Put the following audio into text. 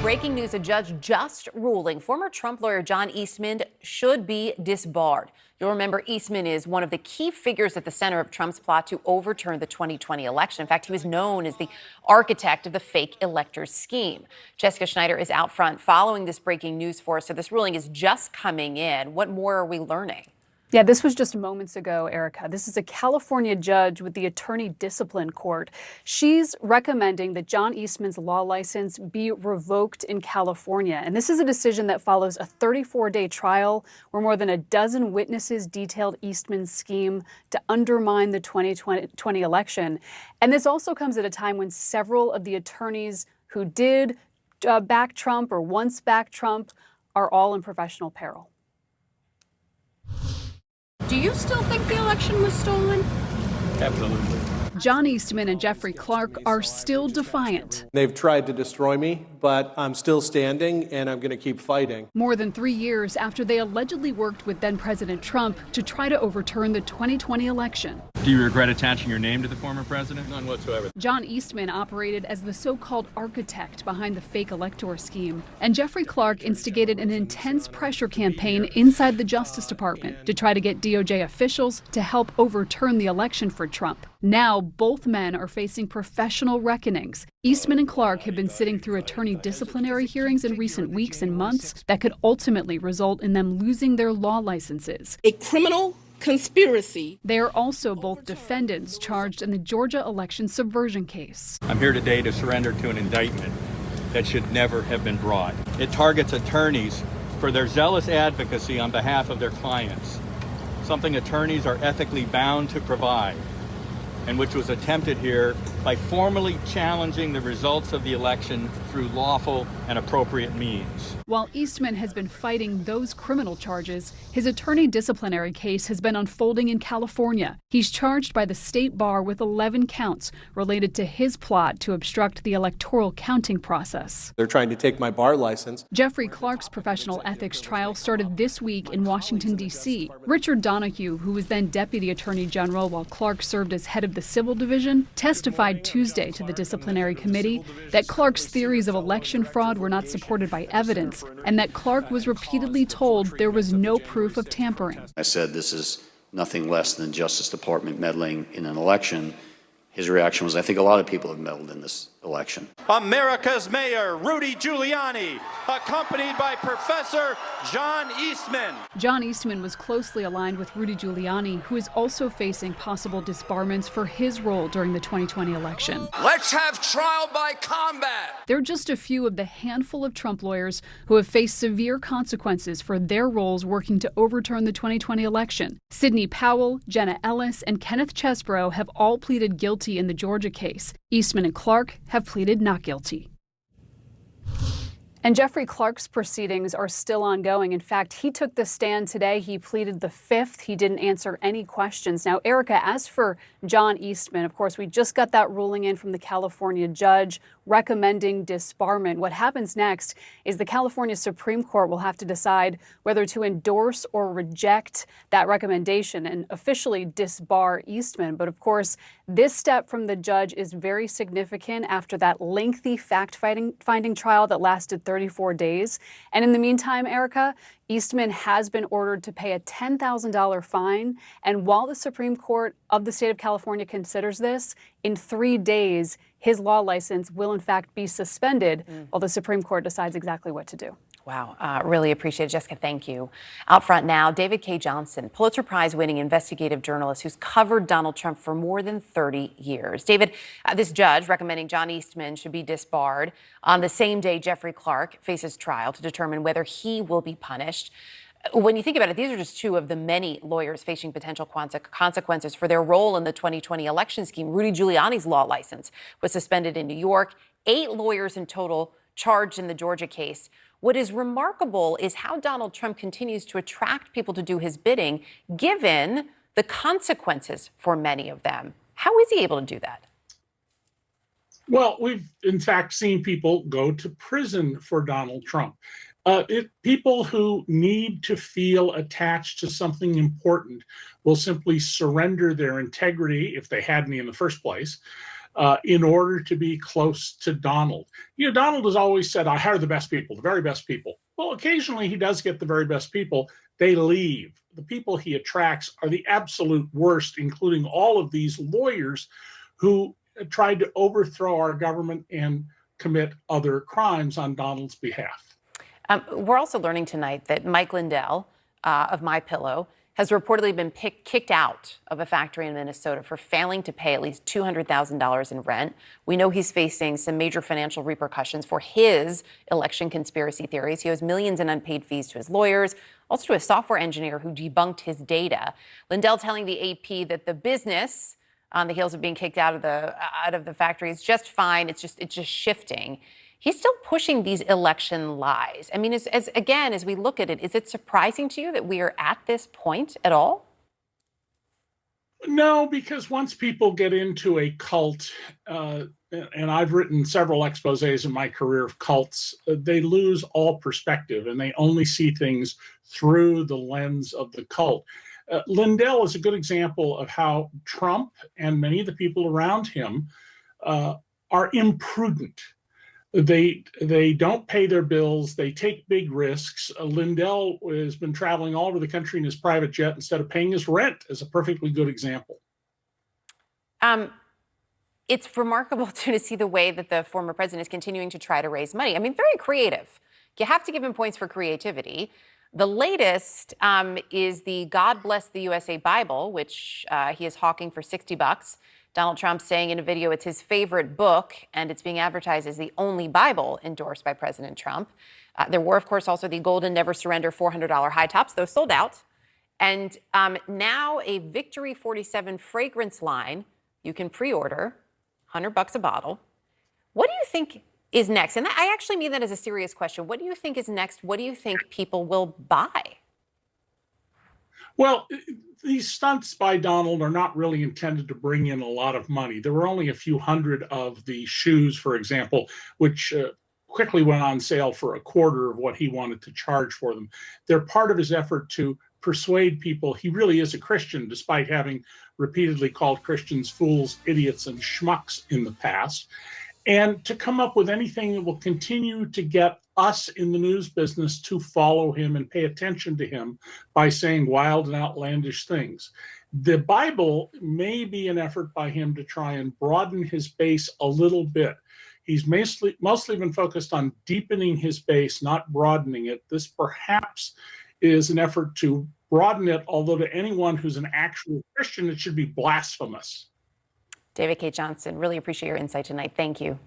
breaking news, a judge just ruling former Trump lawyer John Eastman should be disbarred. You'll remember Eastman is one of the key figures at the center of Trump's plot to overturn the 2020 election. In fact, he was known as the architect of the fake electors scheme. Jessica Schneider is out front following this breaking news for us. So this ruling is just coming in. What more are we learning? Yeah, this was just moments ago, Erica. This is a California judge with the Attorney Discipline Court. She's recommending that John Eastman's law license be revoked in California. And this is a decision that follows a 34-day trial where more than a dozen witnesses detailed Eastman's scheme to undermine the 2020 election. And this also comes at a time when several of the attorneys who did back Trump or once backed Trump are all in professional peril. Do you still think the election was stolen? Absolutely. John Eastman and Jeffrey Clark are still defiant. They've tried to destroy me, but I'm still standing and I'm going to keep fighting. More than 3 years after they allegedly worked with then-President Trump to try to overturn the 2020 election. Do you regret attaching your name to the former president? None whatsoever. John Eastman operated as the so-called architect behind the fake elector scheme, and Jeffrey Clark instigated an intense pressure campaign inside the Justice Department to try to get DOJ officials to help overturn the election for Trump. Now, both men are facing professional reckonings. Eastman and Clark have been sitting through attorney disciplinary hearings in recent weeks and months that could ultimately result in them losing their law licenses. A criminal conspiracy. They are also both defendants charged in the Georgia election subversion case. I'm here today to surrender to an indictment that should never have been brought. It targets attorneys for their zealous advocacy on behalf of their clients, something attorneys are ethically bound to provide, and which was attempted here by formally challenging the results of the election through lawful and appropriate means. While Eastman has been fighting those criminal charges, his attorney disciplinary case has been unfolding in California. He's charged by the state bar with 11 counts related to his plot to obstruct the electoral counting process. They're trying to take my bar license. Jeffrey Clark's professional ethics trial started this week in Washington, D.C. Richard Donahue, who was then Deputy Attorney General while Clark served as head of the Civil Division, testified Tuesday to the disciplinary committee that Clark's theories of election fraud were not supported by evidence and that Clark was repeatedly told there was no proof of tampering. I said this is nothing less than Justice Department meddling in an election. His reaction was, I think a lot of people have meddled in this election. America's Mayor Rudy Giuliani, accompanied by Professor John Eastman. John Eastman was closely aligned with Rudy Giuliani, who is also facing possible disbarments for his role during the 2020 election. Let's have trial by combat. They're just a few of the handful of Trump lawyers who have faced severe consequences for their roles working to overturn the 2020 election. Sidney Powell, Jenna Ellis, and Kenneth Chesbrough have all pleaded guilty in the Georgia case. Eastman and Clark have pleaded not guilty. And Jeffrey Clark's proceedings are still ongoing. In fact, he took the stand today. He pleaded the fifth. He didn't answer any questions. Now, Erica, as for John Eastman, of course, we just got that ruling in from the California judge recommending disbarment. What happens next is the California Supreme Court will have to decide whether to endorse or reject that recommendation and officially disbar Eastman. But of course, this step from the judge is very significant after that lengthy fact-finding trial that lasted 34 days. And in the meantime, Erica, Eastman has been ordered to pay a $10,000 fine. And while the Supreme Court of the state of California considers this, in 3 days, his law license will in fact be suspended while the Supreme Court decides exactly what to do. Wow, really appreciate it, Jessica. Thank you. Out front now, David K. Johnson, Pulitzer Prize-winning investigative journalist who's covered Donald Trump for more than 30 years. David, this judge recommending John Eastman should be disbarred on the same day Jeffrey Clark faces trial to determine whether he will be punished. When you think about it, these are just two of the many lawyers facing potential consequences for their role in the 2020 election scheme. Rudy Giuliani's law license was suspended in New York. 8 lawyers in total charged in the Georgia case. What is remarkable is how Donald Trump continues to attract people to do his bidding, given the consequences for many of them. How is he able to do that? Well, we've in fact seen people go to prison for Donald Trump. People who need to feel attached to something important will simply surrender their integrity, if they had any in the first place, in order to be close to Donald. Donald has always said, I hire the best people, the very best people. Well, occasionally he does get the very best people. They leave. The people he attracts are the absolute worst, including all of these lawyers who tried to overthrow our government and commit other crimes on Donald's behalf. We're also learning tonight that Mike Lindell of MyPillow has reportedly been kicked out of a factory in Minnesota for failing to pay at least $200,000 in rent. We know he's facing some major financial repercussions for his election conspiracy theories. He owes millions in unpaid fees to his lawyers, also to a software engineer who debunked his data. Lindell telling the AP that the business, on the heels of being kicked out of the factory, is just fine. It's just shifting. He's still pushing these election lies. I mean, as we look at it, is it surprising to you that we are at this point at all? No, because once people get into a cult, and I've written several exposés in my career of cults, they lose all perspective and they only see things through the lens of the cult. Lindell is a good example of how Trump and many of the people around him are imprudent. They don't pay their bills. They take big risks. Lindell has been traveling all over the country in his private jet instead of paying his rent, is a perfectly good example. It's remarkable to see the way that the former president is continuing to try to raise money. I mean, very creative. You have to give him points for creativity. The latest is the God Bless the USA Bible, which he is hawking for $60. Donald Trump saying in a video it's his favorite book, and it's being advertised as the only Bible endorsed by President Trump. There were, of course, also the Golden Never Surrender $400 high tops. Those sold out. And now a Victory 47 fragrance line you can pre-order, $100 a bottle. What do you think is next? And I actually mean that as a serious question. What do you think is next? What do you think people will buy? Well, these stunts by Donald are not really intended to bring in a lot of money. There were only a few hundred of the shoes, for example, which quickly went on sale for a quarter of what he wanted to charge for them. They're part of his effort to persuade people he really is a Christian, despite having repeatedly called Christians fools, idiots, and schmucks in the past, and to come up with anything that will continue to get us in the news business to follow him and pay attention to him by saying wild and outlandish things. The Bible may be an effort by him to try and broaden his base a little bit. He's mostly been focused on deepening his base, not broadening it. This perhaps is an effort to broaden it, although to anyone who's an actual Christian, it should be blasphemous. David K. Johnson, really appreciate your insight tonight. Thank you.